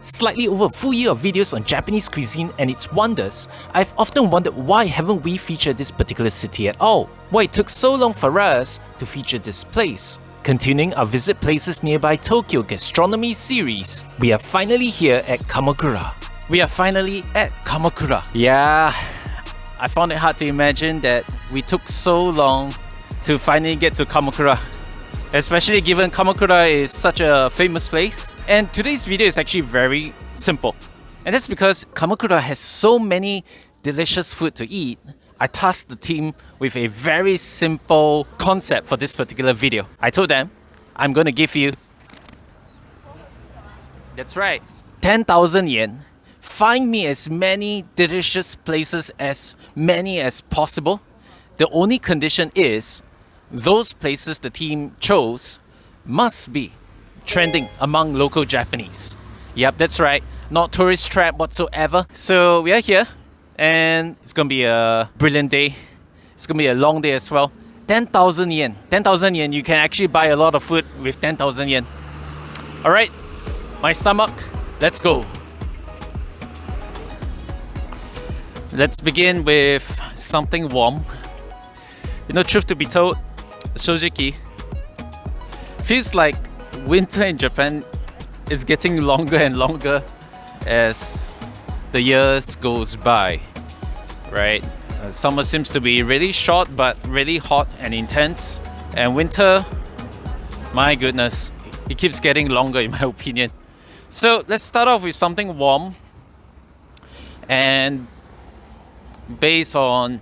slightly over a full year of videos on Japanese cuisine and its wonders, I've often wondered why haven't we featured this particular city at all? Why it took so long for us to feature this place? Continuing our Visit Places Nearby Tokyo Gastronomy series, we are finally here at Kamakura. Yeah, I found it hard to imagine that we took so long to finally get to Kamakura. Especially given Kamakura is such a famous place. And today's video is actually very simple. And that's because Kamakura has so many delicious food to eat. I tasked the team with a very simple concept for this particular video. I told them, I'm going to give you, that's right, 10,000 yen. Find me as many delicious places as many as possible. The only condition is those places the team chose must be trending among local Japanese. Yep, that's right. Not tourist trap whatsoever. So we are here and it's gonna be a brilliant day. It's gonna be a long day as well. 10,000 yen. 10,000 yen. You can actually buy a lot of food with 10,000 yen. Alright, my stomach, let's go. Let's begin with something warm. You know, truth to be told, shojiki, feels like winter in Japan is getting longer and longer as the years goes by, right? Summer seems to be really short but really hot and intense, and winter, my goodness, it keeps getting longer in my opinion. So let's start off with something warm, and based on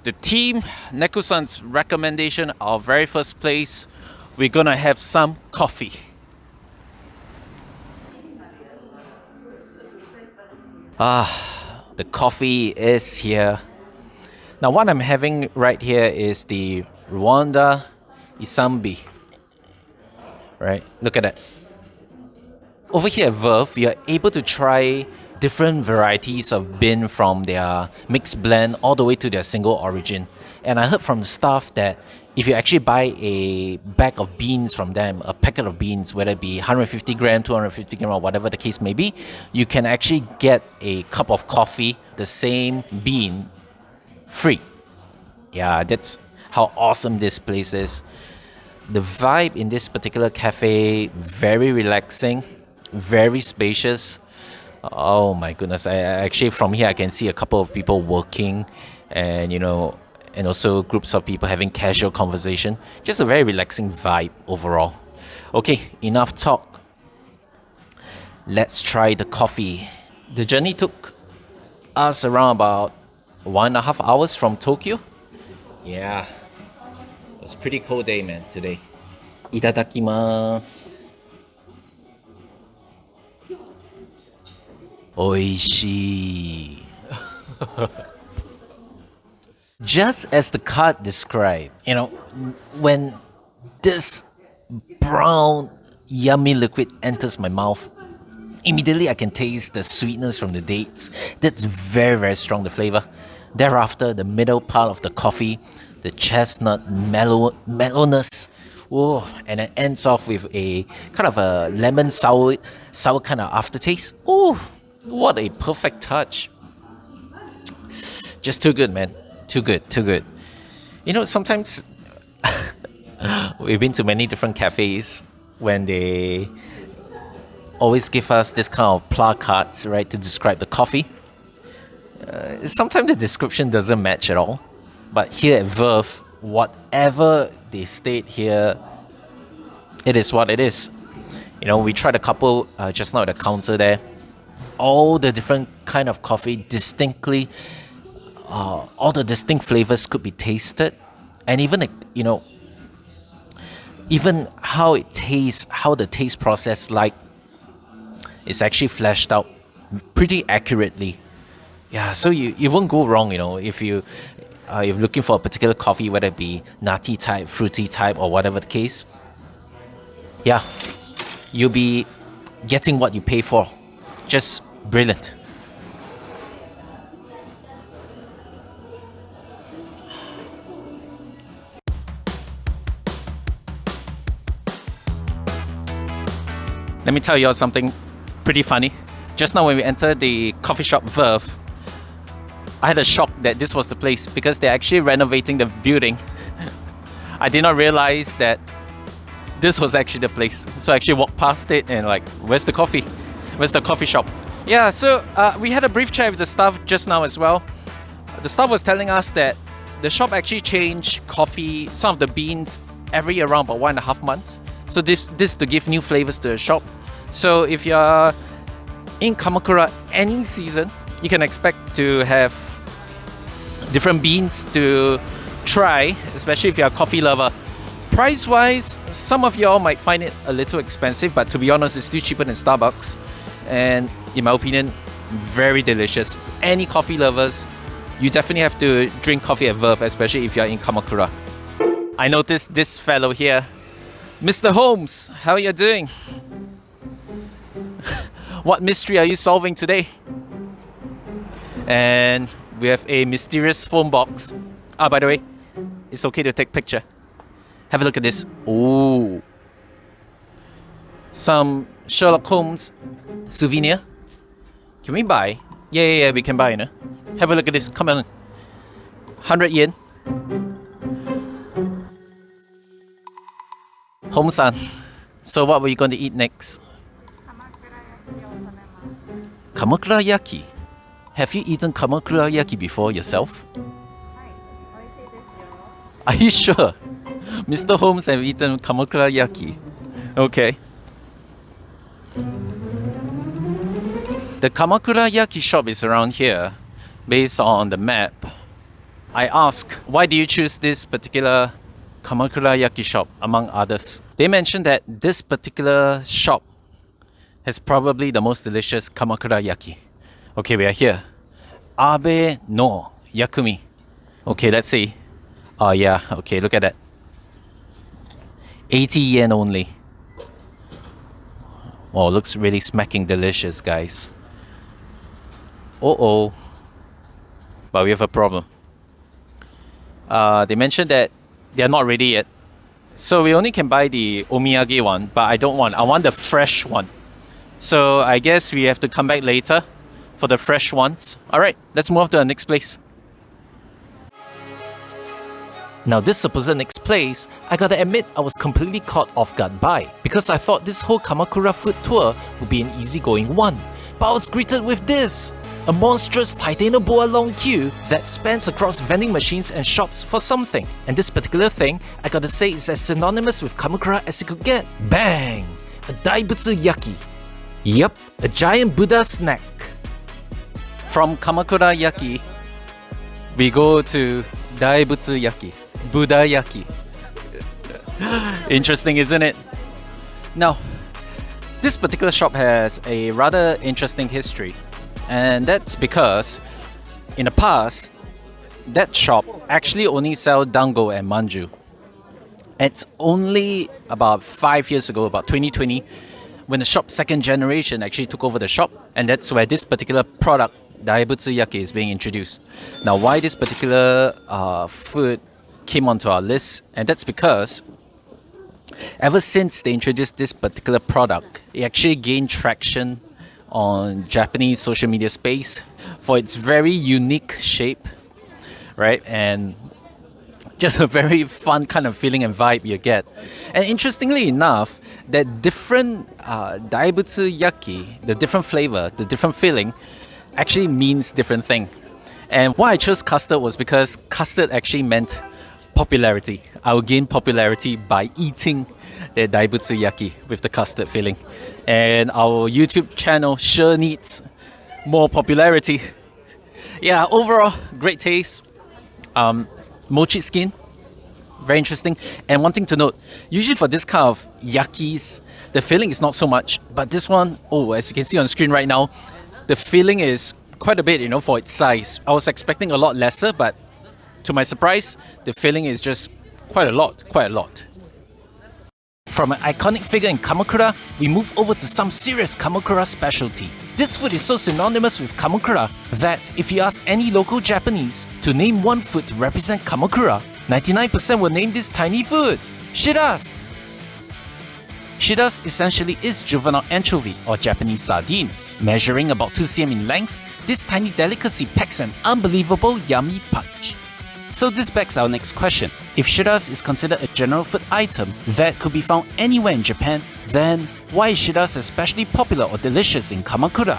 the team Neko-san's recommendation, our very first place, we're gonna have some coffee. The coffee is here. Now what I'm having right here is the Rwanda Isambi. Right, look at that. Over here at Verve, you're able to try different varieties of bean from their mixed blend all the way to their single origin. And I heard from the staff that if you actually buy a bag of beans from them, a packet of beans, whether it be 150 gram, 250 gram, or whatever the case may be, you can actually get a cup of coffee, the same bean, free. Yeah, that's how awesome this place is. The vibe in this particular cafe, very relaxing, very spacious. Oh my goodness, I actually from here I can see a couple of people working, and and also groups of people having casual conversation. Just a very relaxing vibe overall. Okay, enough talk. Let's try the coffee. The journey took us around about 1.5 hours from Tokyo. Yeah, it was a pretty cold day, man, today. Itadakimasu. Oishii. Just as the card described, when this brown, yummy liquid enters my mouth, immediately I can taste the sweetness from the dates. That's very, very strong, the flavor. Thereafter, the middle part of the coffee, the chestnut mellowness. Oh, and it ends off with a kind of a lemon sour kind of aftertaste. Oh, what a perfect touch. Just too good, man. Too good. Sometimes we've been to many different cafes when they always give us this kind of placards, right, to describe the coffee. Sometimes the description doesn't match at all. But here at Verve, whatever they state here, it is what it is. We tried a couple just now at the counter there. All the different kind of coffee distinctly, all the distinct flavors could be tasted, and even even how it tastes, how the taste process is actually fleshed out pretty accurately. Yeah, so you won't go wrong, if you're looking for a particular coffee, whether it be nutty type, fruity type, or whatever the case. Yeah, you'll be getting what you pay for. Just brilliant. Let me tell you all something. pretty funny. Just now when we entered the coffee shop Verve, I had a shock that this was the place because they're actually renovating the building. I did not realize that this was actually the place. So I actually walked past it and like, where's the coffee? Where's the coffee shop? Yeah, so we had a brief chat with the staff just now as well. The staff was telling us that the shop actually changed coffee, some of the beans, every around about 1.5 months. So this to give new flavors to the shop. So if you're in Kamakura any season, you can expect to have different beans to try, especially if you're a coffee lover. Price-wise, some of y'all might find it a little expensive, but to be honest, it's still cheaper than Starbucks. And in my opinion, very delicious. Any coffee lovers, you definitely have to drink coffee at Verve, especially if you're in Kamakura. I noticed this fellow here. Mr. Holmes, how are you doing? What mystery are you solving today? And we have a mysterious phone box. Ah, by the way, it's okay to take picture. Have a look at this. Ooh. Some Sherlock Holmes souvenir. Can we buy? Yeah, we can buy, you know. Have a look at this. Come on. 100 yen. Home-san. So what were you going to eat next? Kamakura yaki. Have you eaten Kamakura yaki before yourself? Are you sure? Mr. Holmes have eaten Kamakura yaki. Okay. The Kamakura yaki shop is around here. Based on the map, I asked, why do you choose this particular Kamakura yaki shop among others? They mentioned that this particular shop has probably the most delicious Kamakura yaki. Okay, we are here. Abe no Yakumi. Okay, let's see. Oh yeah, okay, look at that. 80 yen only. Oh, looks really smacking delicious, guys. Uh-oh. But we have a problem. They mentioned that they are not ready yet. So we only can buy the omiyage one, but I don't want. I want the fresh one. So I guess we have to come back later for the fresh ones. Alright, let's move on to the next place. Now this supposed next place, I gotta admit I was completely caught off guard by, because I thought this whole Kamakura food tour would be an easygoing one. But I was greeted with this! A monstrous titanium boa long queue that spans across vending machines and shops for something. And this particular thing, I gotta say, is as synonymous with Kamakura as it could get. Bang! A Daibutsu Yaki. Yep, a giant Buddha snack. From Kamakura Yaki, we go to Daibutsu Yaki. Buddha Yaki. Interesting, isn't it? Now, this particular shop has a rather interesting history. And that's because in the past, that shop actually only sell dango and manju. It's only about 5 years ago, about 2020, when the shop's second generation actually took over the shop, and that's where this particular product, Daibutsu Yaki, is being introduced. Now, why this particular food came onto our list, and that's because ever since they introduced this particular product, it actually gained traction on Japanese social media space for its very unique shape, right? And just a very fun kind of feeling and vibe you get. And interestingly enough, that different Daibutsu Yaki, the different flavor, the different feeling, actually means different thing. And why I chose custard was because custard actually meant popularity. I will gain popularity by eating the Daibutsu Yaki with the custard filling. And our YouTube channel sure needs more popularity. Yeah, overall, great taste. Mochi skin, very interesting. And one thing to note, usually for this kind of yakis, the filling is not so much. But this one, oh, as you can see on the screen right now, the filling is quite a bit, you know, for its size. I was expecting a lot lesser, but to my surprise, the filling is just quite a lot. From an iconic figure in Kamakura, we move over to some serious Kamakura specialty. This food is so synonymous with Kamakura that if you ask any local Japanese to name one food to represent Kamakura, 99% will name this tiny food, shiras. Shiras essentially is juvenile anchovy or Japanese sardine. Measuring about 2 cm in length, this tiny delicacy packs an unbelievable yummy punch. So this begs our next question. If shiras is considered a general food item that could be found anywhere in Japan, then why is shiras especially popular or delicious in Kamakura?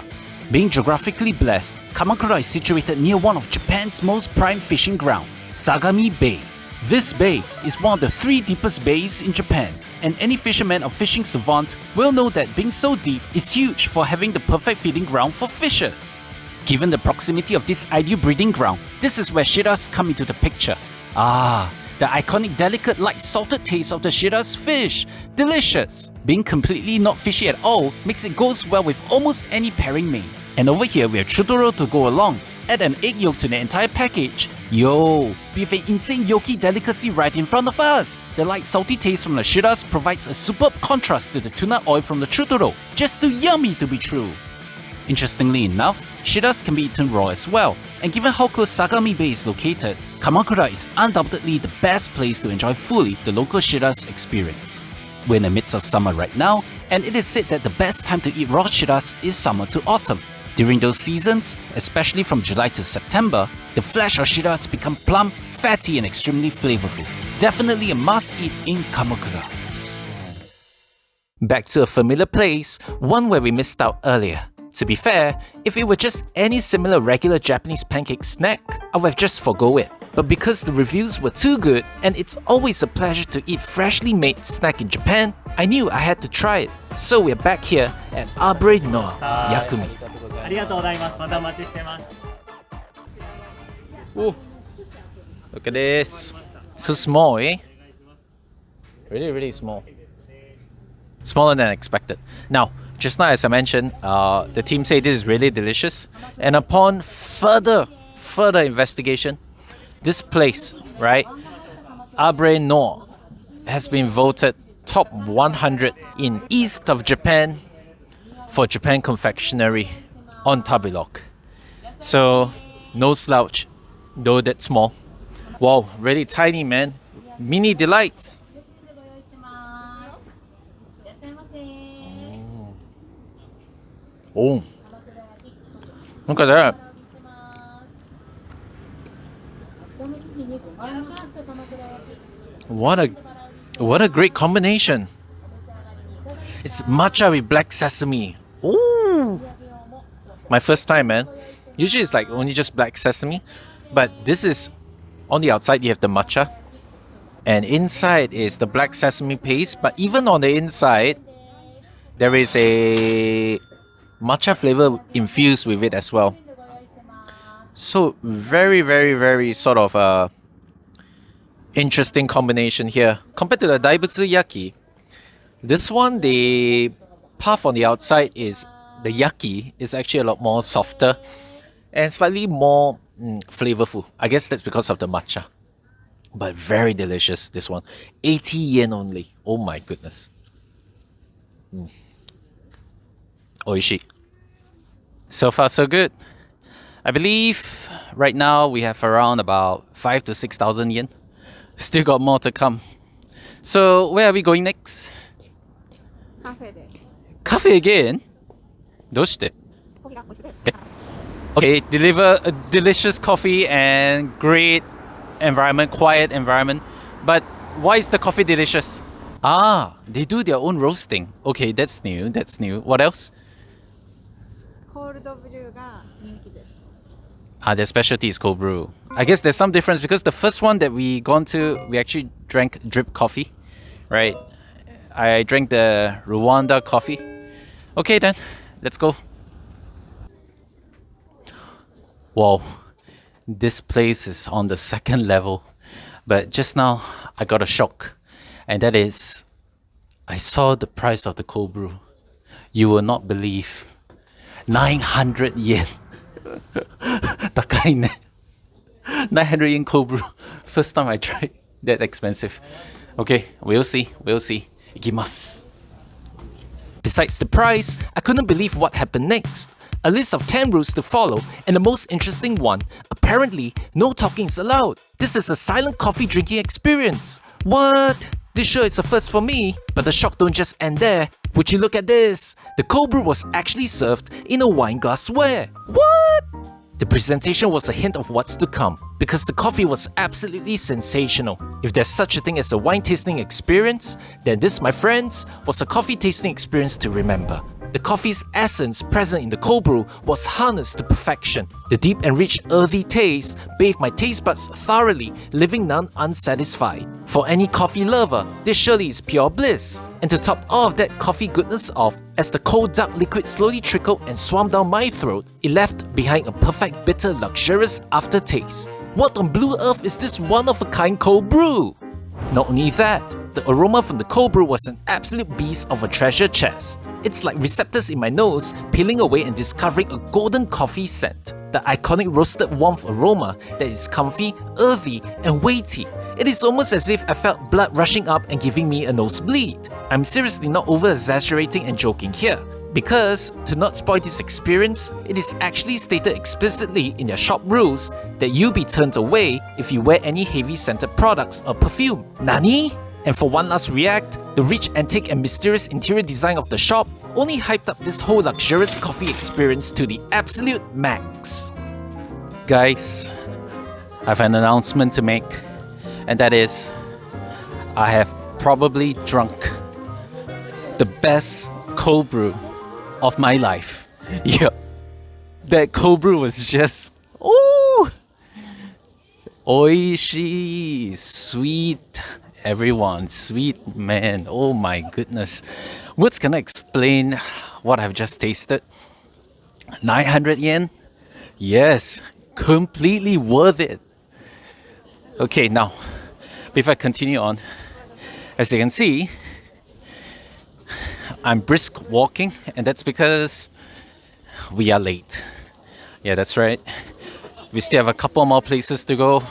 Being geographically blessed, Kamakura is situated near one of Japan's most prime fishing ground, Sagami Bay. This bay is one of the 3 deepest bays in Japan, and any fisherman or fishing savant will know that being so deep is huge for having the perfect feeding ground for fishes. Given the proximity of this ideal breeding ground, this is where shiras come into the picture. The iconic delicate light salted taste of the shiras fish. Delicious! Being completely not fishy at all makes it goes well with almost any pairing main. And over here we have chutoro to go along. Add an egg yolk to the entire package. Yo! We have an insane yolky delicacy right in front of us! The light salty taste from the shiras provides a superb contrast to the tuna oil from the chutoro. Just too yummy to be true! Interestingly enough, shiras can be eaten raw as well, and given how close Sagami Bay is located, Kamakura is undoubtedly the best place to enjoy fully the local shiras experience. We're in the midst of summer right now, and it is said that the best time to eat raw shiras is summer to autumn. During those seasons, especially from July to September, the flesh of shiras become plump, fatty and extremely flavorful. Definitely a must-eat in Kamakura. Back to a familiar place, one where we missed out earlier. To be fair, if it were just any similar regular Japanese pancake snack, I would have just forgo it. But because the reviews were too good, and it's always a pleasure to eat freshly made snack in Japan, I knew I had to try it. So we're back here at Awhile no Yakumi. Ooh, look at this. So small, eh? Really, really small. Smaller than expected. Now, just now, as I mentioned, the team say this is really delicious, and upon further investigation, this place, right, Awhile no, has been voted top 100 in east of Japan for Japan confectionery on Tabelog. So, no slouch, though that's small. Wow, really tiny, man. Mini delights. Oh, look at that. What a great combination. It's matcha with black sesame. Ooh. My first time, man. Usually it's like only just black sesame, but this is on the outside you have the matcha, and inside is the black sesame paste, but even on the inside there is a matcha flavor infused with it as well. So very sort of interesting combination here. Compared to the daibutsu yaki, this one, the puff on the outside is the yaki is actually a lot more softer and slightly more flavorful. I guess that's because of the matcha. But very delicious, this one. 80 yen only. Oh my goodness. Oishi. So far so good. I believe right now we have around about 5,000 to 6,000 yen. Still got more to come. So where are we going next? Cafe again? どうして? Okay, deliver a delicious coffee and great environment, quiet environment. But why is the coffee delicious? They do their own roasting. Okay, that's new. What else? Their specialty is cold brew. I guess there's some difference because the first one that we gone to, we actually drank drip coffee, right? I drank the Rwanda coffee. Okay then, let's go. Wow, this place is on the second level. But just now, I got a shock. And that is, I saw the price of the cold brew. You will not believe. 900 yen. 高いね. 900 yen cold brew. First time I tried that expensive. Okay, we'll see. いきます. Besides the price, I couldn't believe what happened next. A list of 10 rules to follow, and the most interesting one, apparently, no talking is allowed. This is a silent coffee drinking experience. What? This sure is a first for me, but the shock don't just end there. Would you look at this? The cold brew was actually served in a wine glassware. What? The presentation was a hint of what's to come, because the coffee was absolutely sensational. If there's such a thing as a wine tasting experience, then this, my friends, was a coffee tasting experience to remember. The coffee's essence present in the cold brew was harnessed to perfection. The deep and rich earthy taste bathed my taste buds thoroughly, leaving none unsatisfied. For any coffee lover, this surely is pure bliss. And to top all of that coffee goodness off, as the cold dark liquid slowly trickled and swam down my throat, it left behind a perfect bitter luxurious aftertaste. What on blue earth is this one-of-a-kind cold brew? Not only that, the aroma from the cold brew was an absolute beast of a treasure chest. It's like receptors in my nose peeling away and discovering a golden coffee scent. The iconic roasted warmth aroma that is comfy, earthy, and weighty. It is almost as if I felt blood rushing up and giving me a nosebleed. I'm seriously not over-exaggerating and joking here, because to not spoil this experience, it is actually stated explicitly in their shop rules that you'll be turned away if you wear any heavy scented products or perfume. Nani? And for one last react, the rich, antique and mysterious interior design of the shop only hyped up this whole luxurious coffee experience to the absolute max. Guys, I have an announcement to make, and that is, I have probably drunk the best cold brew of my life. Yep. That cold brew was just, ooh! Oishi, sweet. Everyone, sweet man, oh my goodness. What's gonna explain what I've just tasted? 900 yen? Yes, completely worth it. Okay, now, before I continue on, as you can see, I'm brisk walking, and that's because we are late. Yeah, that's right. We still have a couple more places to go.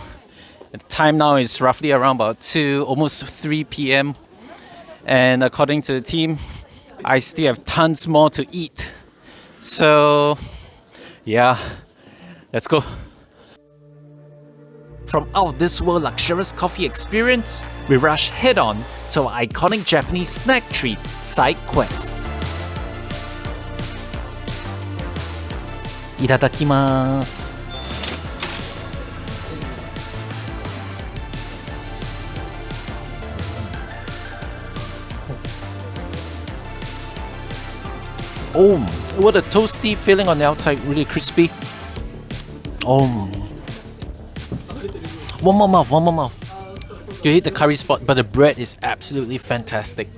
The time now is roughly around about 2, almost 3 p.m. And according to the team, I still have tons more to eat. So, yeah, let's go. From out of this world luxurious coffee experience, we rush head on to our iconic Japanese snack treat side quest. Itadakimasu. Oh, what a toasty feeling on the outside, really crispy. Oh. One more mouth. You hit the curry spot, but the bread is absolutely fantastic.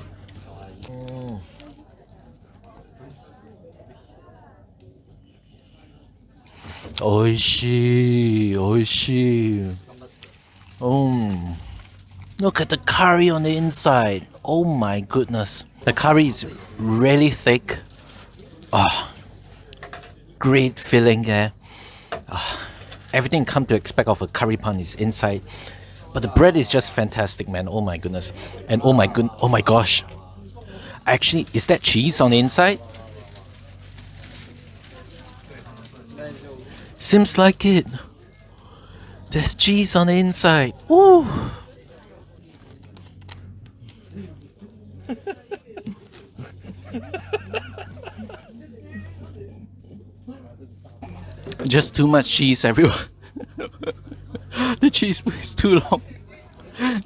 Oishi. Oh. Look at the curry on the inside. Oh my goodness. The curry is really thick. Oh, great filling there. Everything come to expect of a curry pan is inside, but the bread is just fantastic, man. Oh my goodness. And oh my gosh, actually, is that cheese on the inside? Seems like it. There's cheese on the inside. Ooh. Just too much cheese everywhere. The cheese is too long.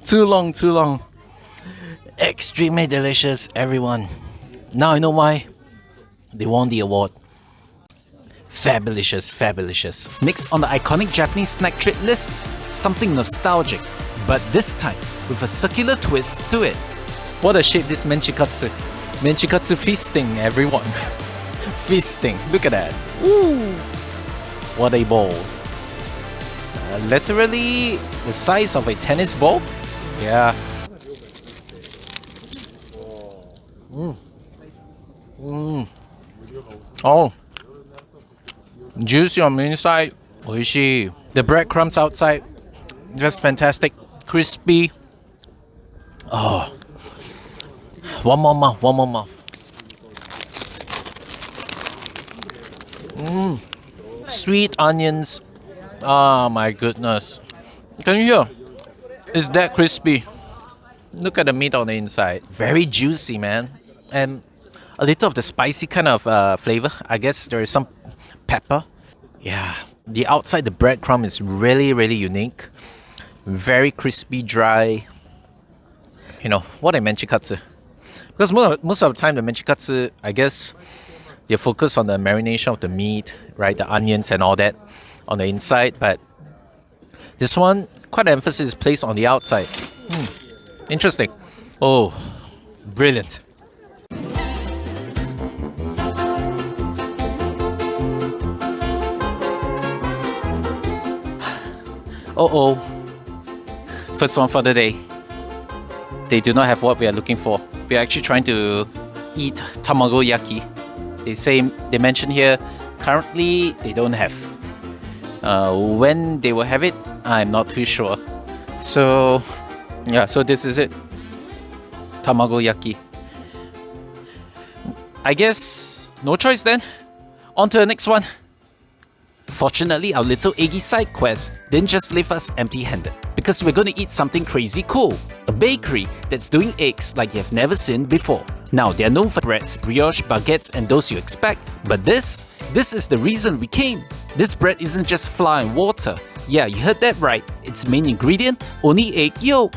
Too long. Extremely delicious, everyone. Now I know why they won the award. Fabulous. Next on the iconic Japanese snack treat list, something nostalgic, but this time with a circular twist to it. What a shape this menchikatsu. Menchikatsu feasting, everyone. Feasting, look at that. Ooh. What a bowl. Literally the size of a tennis ball. Yeah. Oh. Juicy on the inside. Oishi. The breadcrumbs outside. Just fantastic. Crispy. Oh. One more mouth. Sweet onions. Oh my goodness. Can you hear? It's that crispy. Look at the meat on the inside. Very juicy, man. And a little of the spicy kind of flavor. I guess there is some pepper. Yeah. The outside, the breadcrumb is really, really unique. Very crispy, dry. You know, what a menchikatsu. Because most of the time, the menchikatsu, I guess, they focus on the marination of the meat, right? The onions and all that on the inside. But this one, quite an emphasis is placed on the outside. Interesting. Oh, brilliant. Uh-oh. First one for the day. They do not have what we are looking for. We are actually trying to eat tamagoyaki. They mention here, currently they don't have. When they will have it, I'm not too sure. So, yeah, so this is it. Tamagoyaki. I guess no choice then. On to the next one. Fortunately, our little eggy side quest didn't just leave us empty-handed, because we're going to eat something crazy cool. A bakery that's doing eggs like you've never seen before. Now, they're known for breads, brioche, baguettes, and those you expect. But this is the reason we came. This bread isn't just flour and water. Yeah, you heard that right. Its main ingredient, only egg yolk.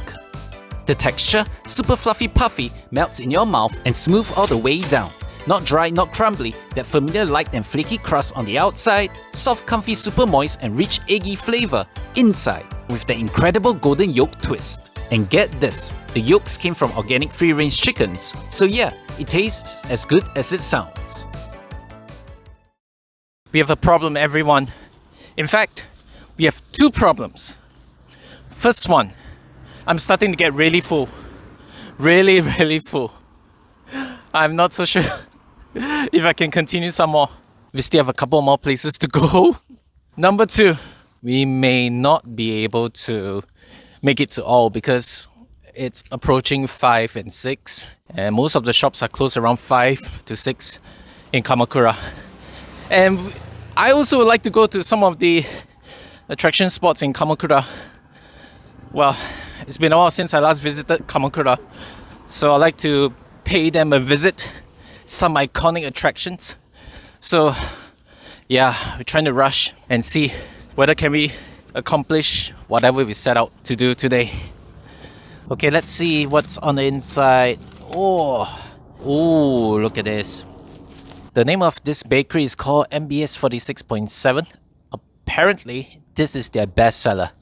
The texture, super fluffy puffy, melts in your mouth and smooth all the way down. Not dry, not crumbly, that familiar light and flaky crust on the outside, soft, comfy, super moist and rich eggy flavor inside, with the incredible golden yolk twist. And get this, the yolks came from organic free-range chickens, so yeah, it tastes as good as it sounds. We have a problem, everyone. In fact, we have two problems. First one, I'm starting to get really full. Really, really full. I'm not so sure if I can continue some more. We still have a couple more places to go. Number two, we may not be able to make it to all because it's approaching 5 and 6, and most of the shops are closed around 5 to 6 in Kamakura. And I also would like to go to some of the attraction spots in Kamakura. Well, it's been a while since I last visited Kamakura, so I'd like to pay them a visit, some iconic attractions. So yeah, we're trying to rush and see whether can we accomplish whatever we set out to do today. Okay, let's see what's on the inside. Oh, look at this. The name of this bakery is called MBS 46.7. Apparently, this is their best seller.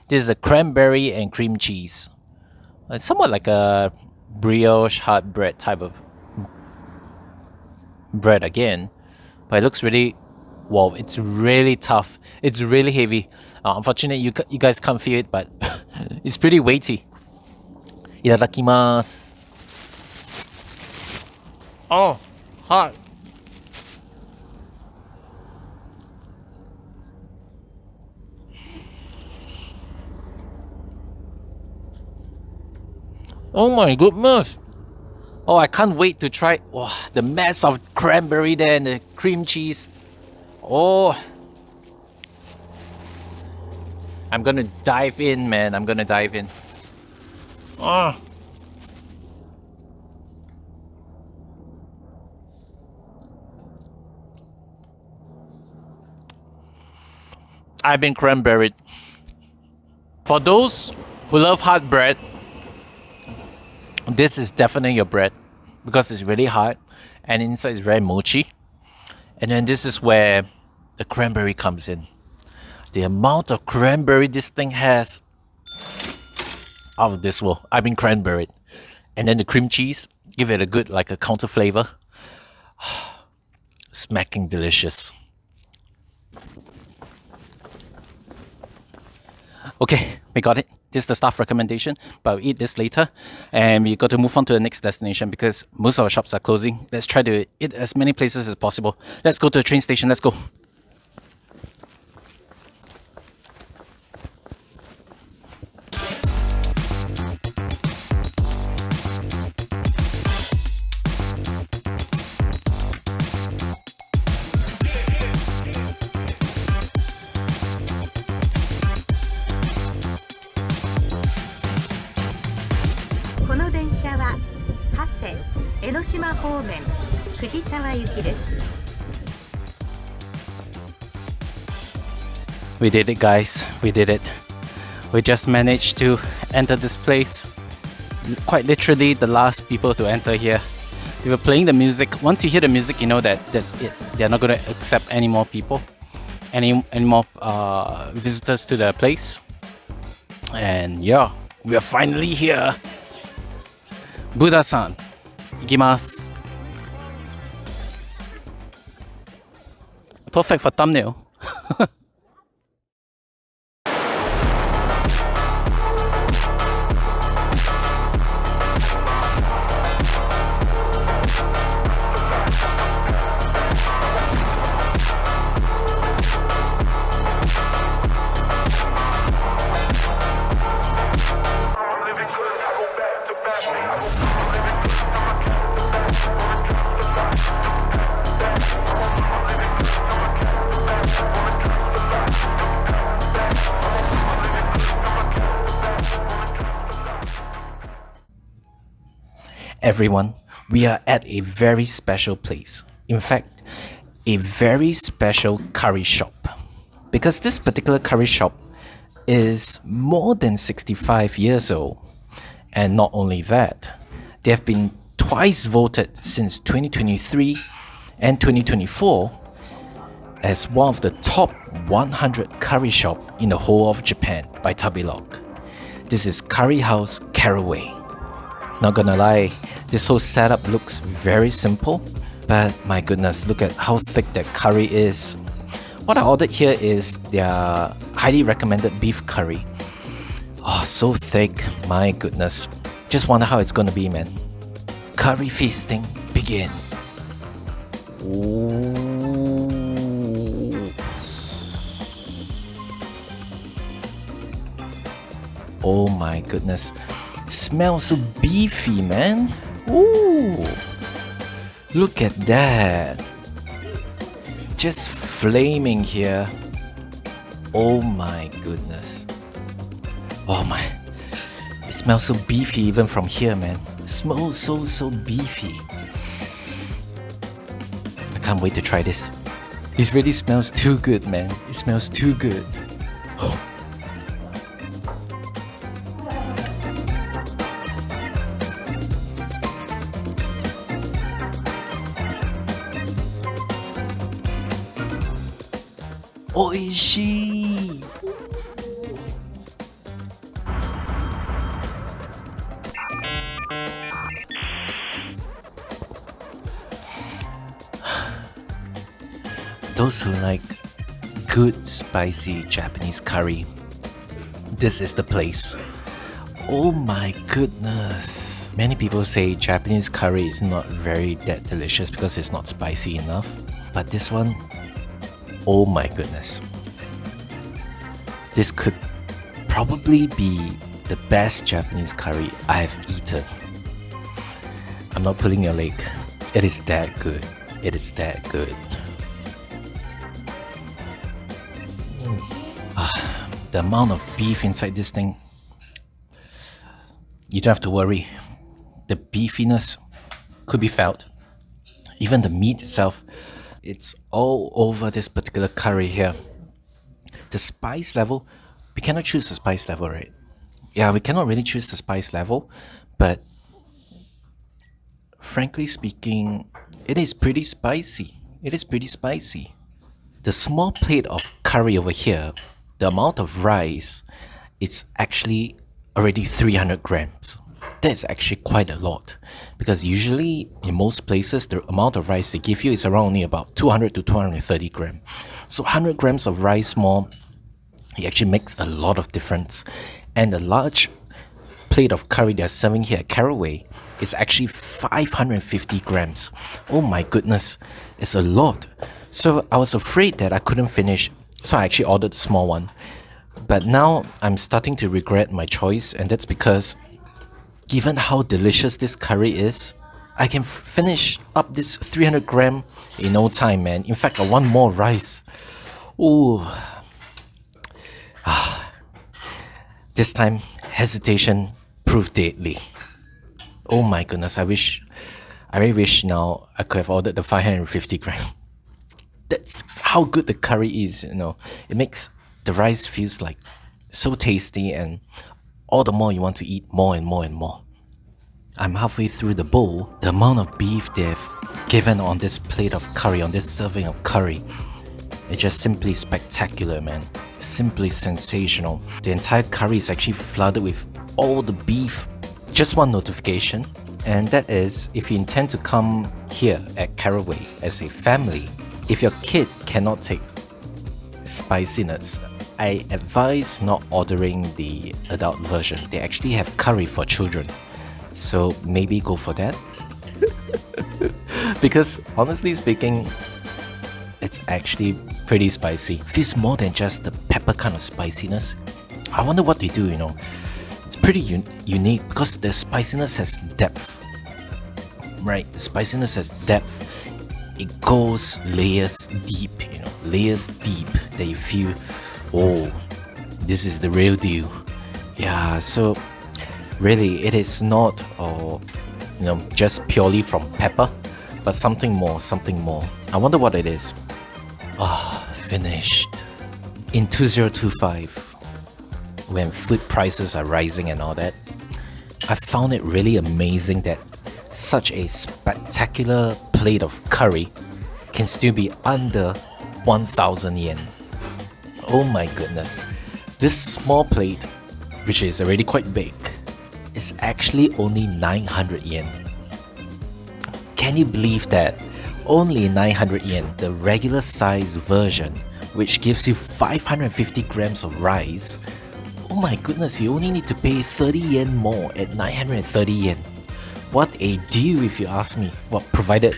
This is a cranberry and cream cheese. It's somewhat like a brioche hard bread type of bread again, but it looks really, wow, it's really tough. It's really heavy. Unfortunately, you guys can't feel it, but it's pretty weighty. Itadakimasu. Oh, hot. Oh my goodness. Oh, I can't wait to try the mess of cranberry there and the cream cheese. Oh, I'm gonna dive in, man. I'm gonna dive in. Oh. I've been cranberried. For those who love hard bread, this is definitely your bread because it's really hard and inside is very mochi. And then this is where the cranberry comes in. The amount of cranberry this thing has, out of this world. I've been cranberried. And then the cream cheese, give it a good, like a counter flavor. Smacking delicious. Okay, we got it. This is the staff recommendation, but we'll eat this later. And we got to move on to the next destination because most of our shops are closing. Let's try to eat as many places as possible. Let's go to the train station. Let's go. 江ノ島方面藤沢行きです。 We did it, guys. We did it. We just managed to enter this place. Quite literally the last people to enter here. They were playing the music. Once you hear the music, you know that that's it. They're not going to accept any more people, any more visitors to the place. And yeah, we are finally here. Buddha-san, ikimasu. Perfect for thumbnail. Everyone, we are at a very special place. In fact, a very special curry shop. Because this particular curry shop is more than 65 years old. And not only that, they have been twice voted since 2023 and 2024 as one of the top 100 curry shop in the whole of Japan by Tabelog. This is Curry House Caraway. Not gonna lie, this whole setup looks very simple, but my goodness, look at how thick that curry is. What I ordered here is their highly recommended beef curry. Oh, so thick, my goodness. Just wonder how it's gonna be, man. Curry feasting begin. Ooh. Oh my goodness. Smells so beefy, man. Ooh. Look at that. Just flaming here. Oh my goodness. Oh my. It smells so beefy even from here, man. It smells so beefy. I can't wait to try this. It really smells too good, man. It smells too good. Oh. Oishii! Those who like good spicy Japanese curry, this is the place. Oh my goodness. Many people say Japanese curry is not very that delicious because it's not spicy enough. But this one, oh my goodness. This could probably be the best Japanese curry I've eaten. I'm not pulling your leg. It is that good. It is that good. The amount of beef inside this thing, you don't have to worry. The beefiness could be felt. Even the meat itself, it's all over this particular curry here. The spice level, we cannot choose the spice level, right? Yeah, we cannot really choose the spice level, but frankly speaking, it is pretty spicy. It is pretty spicy. The small plate of curry over here, the amount of rice, it's actually already 300 grams. That's actually quite a lot, because usually in most places the amount of rice they give you is around only about 200 to 230 grams. So 100 grams of rice more, it actually makes a lot of difference. And the large plate of curry they're serving here at Caraway is actually 550 grams. Oh my goodness, it's a lot. So I was afraid that I couldn't finish, so I actually ordered the small one. But now I'm starting to regret my choice, and that's because given how delicious this curry is, I can finish up this 300 gram in no time, man. In fact, I want more rice. Ooh. This time, hesitation proved deadly. Oh my goodness, I wish I really wish now I could have ordered the 550 gram. That's how good the curry is, you know. It makes the rice feels like so tasty, and all the more you want to eat more and more and more. I'm halfway through the bowl. The amount of beef they've given on this plate of curry, on this serving of curry, it's just simply spectacular, man. Simply sensational. The entire curry is actually flooded with all the beef. Just one notification, and that is if you intend to come here at Caraway as a family, if your kid cannot take spiciness, I advise not ordering the adult version. They actually have curry for children, so maybe go for that. Because honestly speaking, it's actually pretty spicy. Feels more than just the pepper kind of spiciness. I wonder what they do, you know. It's pretty unique because the spiciness has depth. Right, the spiciness has depth. It goes layers deep, you know, layers deep that you feel, oh, this is the real deal. Yeah, so really it is not just purely from pepper, but something more, something more. I wonder what it is. Finished. In 2025, when food prices are rising and all that, I found it really amazing that such a spectacular plate of curry can still be under 1,000 yen. Oh my goodness. This small plate, which is already quite big, is actually only 900 yen. Can you believe that? Only 900 yen, the regular size version, which gives you 550 grams of rice. Oh my goodness, you only need to pay 30 yen more at 930 yen. What a deal if you ask me. Well, provided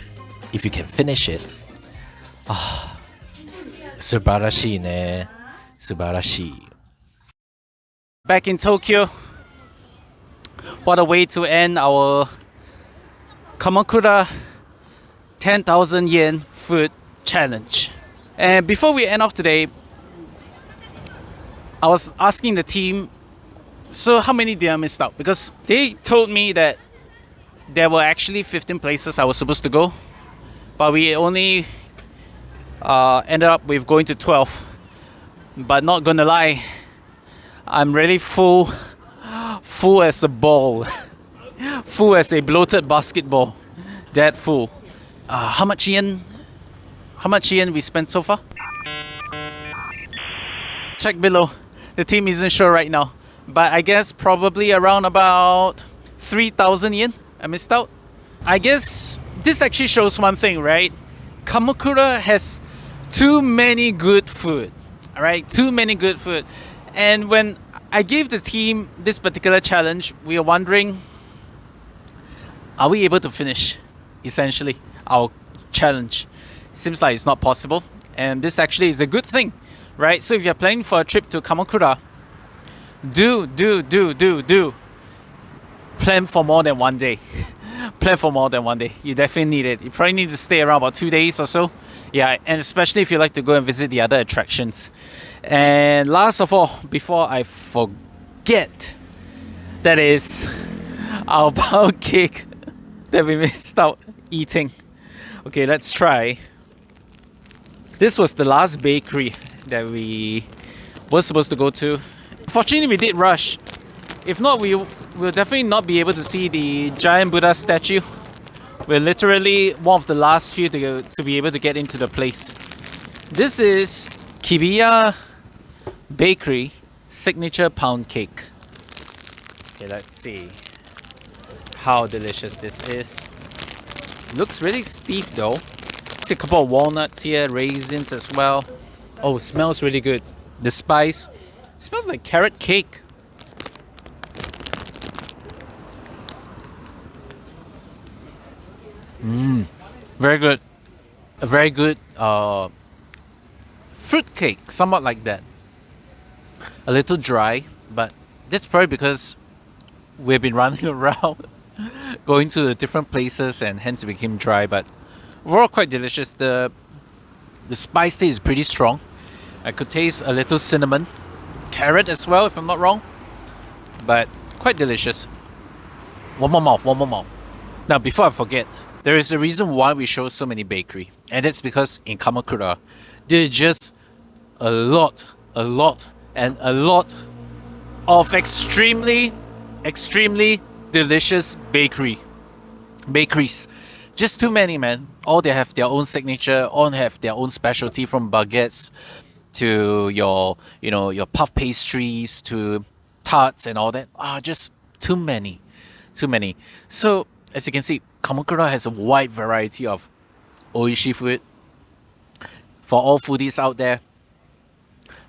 if you can finish it. Subarashi ne. Subarashi. Back in Tokyo. What a way to end our Kamakura 10,000 yen food challenge. And before we end off today, I was asking the team, so how many did I miss out? Because they told me that there were actually 15 places I was supposed to go, but we only ended up with going to 12. But not gonna lie, I'm really full as a ball, full as a bloated basketball, that full. How much yen we spent so far? Check below. The team isn't sure right now, but I guess probably around about 3,000 yen I missed out. I guess this actually shows one thing, right? Kamakura has too many good food. Alright, too many good food. And when I gave the team this particular challenge, we are wondering, are we able to finish, essentially, our challenge? Seems like it's not possible, and this actually is a good thing, right? So if you're planning for a trip to Kamakura, do plan for more than one day. Plan for more than one day. You definitely need it. You probably need to stay around about 2 days or so. Yeah, and especially if you like to go and visit the other attractions. And last of all, before I forget, that is our pound cake that we missed out eating. Okay, let's try. This was the last bakery that we were supposed to go to. Fortunately, we did rush. If not, we'll definitely not be able to see the giant Buddha statue. We're literally one of the last few to be able to get into the place. This is Kibiya Bakery signature pound cake. Okay, let's see how delicious this is. Looks really steep though. See a couple of walnuts here, raisins as well. Oh, smells really good. The spice smells like carrot cake. Very good. A very good fruit cake, somewhat like that. A little dry, but that's probably because we've been running around going to the different places and hence it became dry, but overall quite delicious. The spice taste is pretty strong. I could taste a little cinnamon, carrot as well if I'm not wrong, but quite delicious. One more mouth. Now before I forget, There is a reason why we show so many bakery, and that's because in Kamakura, there's just a lot, and a lot of extremely delicious bakeries. Just too many, man. All they have their own signature, all have their own specialty, from baguettes to your puff pastries to tarts and all that. Just too many. So as you can see, Kamakura has a wide variety of oishi food for all foodies out there.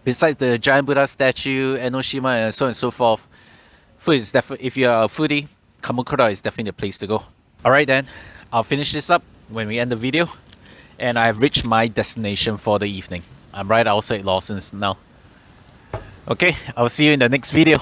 Besides the giant Buddha statue, Enoshima, and so on and so forth, food is definitely, if you're a foodie, Kamakura is definitely the place to go. Alright then, I'll finish this up when we end the video, and I've reached my destination for the evening. I'm right outside Lawson's now. Okay, I'll see you in the next video.